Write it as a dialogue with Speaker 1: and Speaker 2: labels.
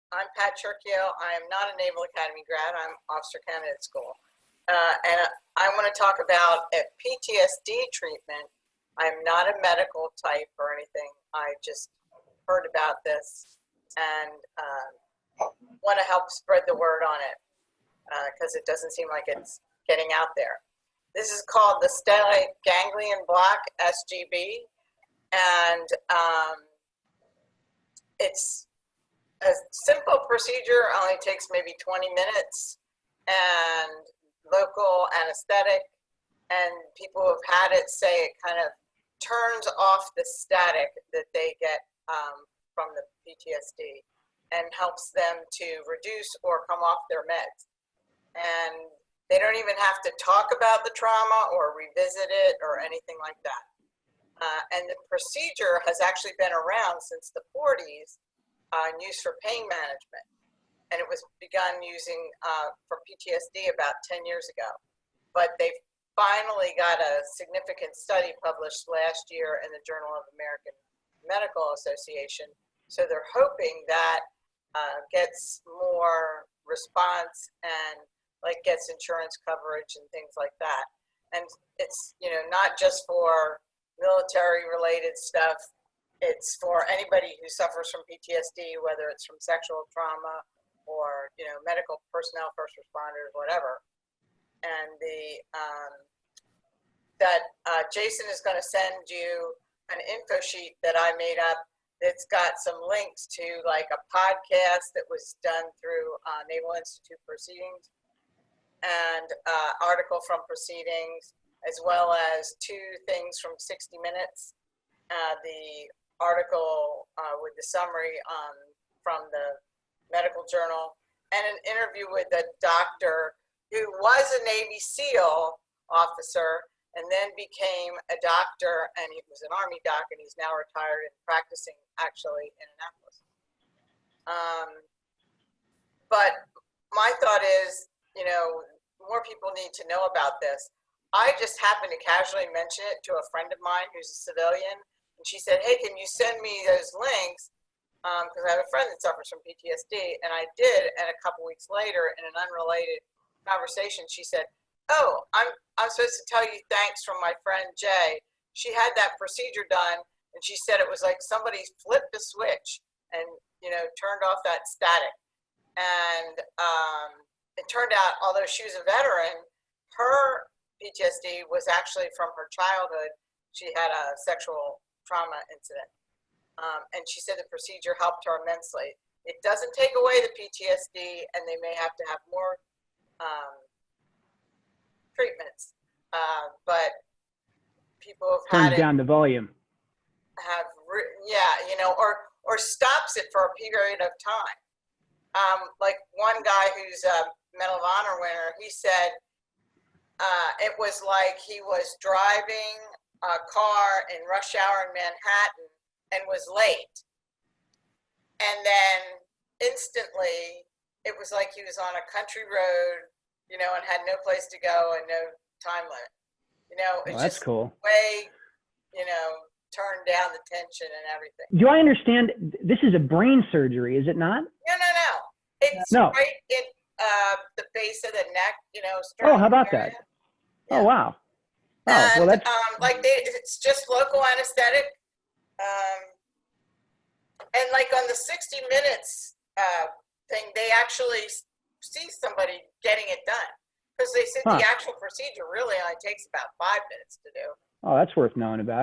Speaker 1: I'm Pat Cerchio. I am not a Naval Academy grad. I'm Officer Candidate School. And I want to talk about a PTSD treatment. I'm not a medical type or anything. I just heard about this and want to help spread the word on it because it doesn't seem like it's getting out there. This is called the Stellate Ganglion Block, SGB, and it's a simple procedure, only takes maybe 20 minutes, and local anesthetic, and people who have had it say it kind of turns off the static that they get from the PTSD and helps them to reduce or come off their meds. And they don't even have to talk about the trauma or revisit it or anything like that. And the procedure has actually been around since the 40s, used for pain management. And it was begun using for PTSD about 10 years ago. But they finally got a significant study published last year in the Journal of American Medical Association. So they're hoping that gets more response and like gets insurance coverage and things like that. And it's, you know, not just for military related stuff. It's for anybody who suffers from PTSD, whether it's from sexual trauma or, you know, medical personnel, first responders, whatever. And Jason is going to send you an info sheet that I made up that's got some links to like a podcast that was done through Naval Institute Proceedings and article from Proceedings, as well as 2 things from 60 Minutes. The article with the summary from the medical journal, and an interview with a doctor who was a Navy SEAL officer and then became a doctor, and he was an Army doc, and he's now retired and practicing actually in Annapolis. But my thought is, you know, more people need to know about this. I just happened to casually mention it to a friend of mine who's a civilian. And she said, hey, can you send me those links? Because I have a friend that suffers from PTSD. And I did. And a couple weeks later, in an unrelated conversation, she said, oh, I'm supposed to tell you thanks from my friend Jay. She had that procedure done. And she said it was like somebody flipped the switch and, you know, turned off that static. And it turned out, although she was a veteran, her PTSD was actually from her childhood. She had a sexual trauma incident. And she said the procedure helped her immensely. It doesn't take away the PTSD, and they may have to have more treatments. But people have had
Speaker 2: turns down the volume.
Speaker 1: Yeah, you know, or stops it for a period of time. Like one guy who's a Medal of Honor winner, he said it was like he was driving a car in rush hour in Manhattan and was late. And then instantly, it was like he was on a country road, you know, and had no place to go and no time limit. You know, it's
Speaker 2: that's
Speaker 1: just
Speaker 2: cool.
Speaker 1: Way, you know, turn down the tension and everything.
Speaker 2: Do I understand? This is a brain surgery, is it not?
Speaker 1: No. It's
Speaker 2: no.
Speaker 1: Right in the base of the neck, you know.
Speaker 2: Oh, how about that?
Speaker 1: Yeah.
Speaker 2: Oh, wow. Oh,
Speaker 1: And,
Speaker 2: well, that's
Speaker 1: like it's just local anesthetic. And like on the 60 Minutes thing, they actually see somebody getting it done. Because they said the actual procedure really only takes about 5 minutes to do.
Speaker 2: Oh, that's worth knowing about.